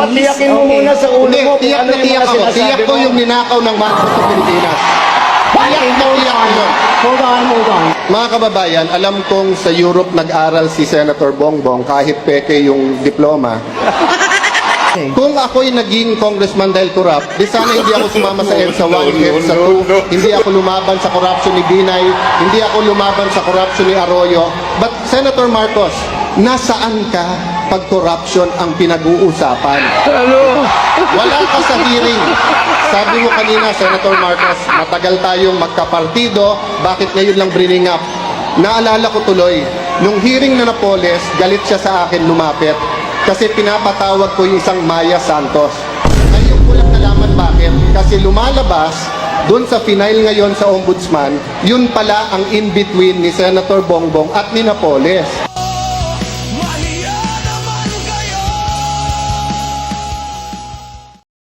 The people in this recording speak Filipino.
dapat tiyakin mo muna sa ulo Hindi, mo kung tiyak ano na yung tiyak mga ako. sinasabi Tiyak ko mo. yung ninakaw ng Marcos sa Pilipinas. Okay, hold on. Hold on, hold on. Mga kababayan, alam kong sa Europe nag-aral si Senator Bongbong kahit peke yung diploma. Okay. Kung ako'y naging congressman dahil corrupt, di sana hindi ako sumama sa EDSA 1, EDSA 2, hindi ako lumaban sa corruption ni Binay, hindi ako lumaban sa corruption ni Arroyo. But Senator Marcos, nasaan ka pag corruption ang pinag-uusapan? Wala ka sa hearing. Sabi mo kanina, Senator Marcos, matagal tayong magkapartido, bakit ngayon lang bringing up? Naalala ko tuloy, nung hearing na Napoles, galit siya sa akin lumapit kasi pinapatawag ko yung isang Maya Santos. Ngayon ko lang nalaman bakit. Kasi lumalabas, doon sa final ngayon sa Ombudsman, yun pala ang in-between ni Senator Bongbong at ni Napoles.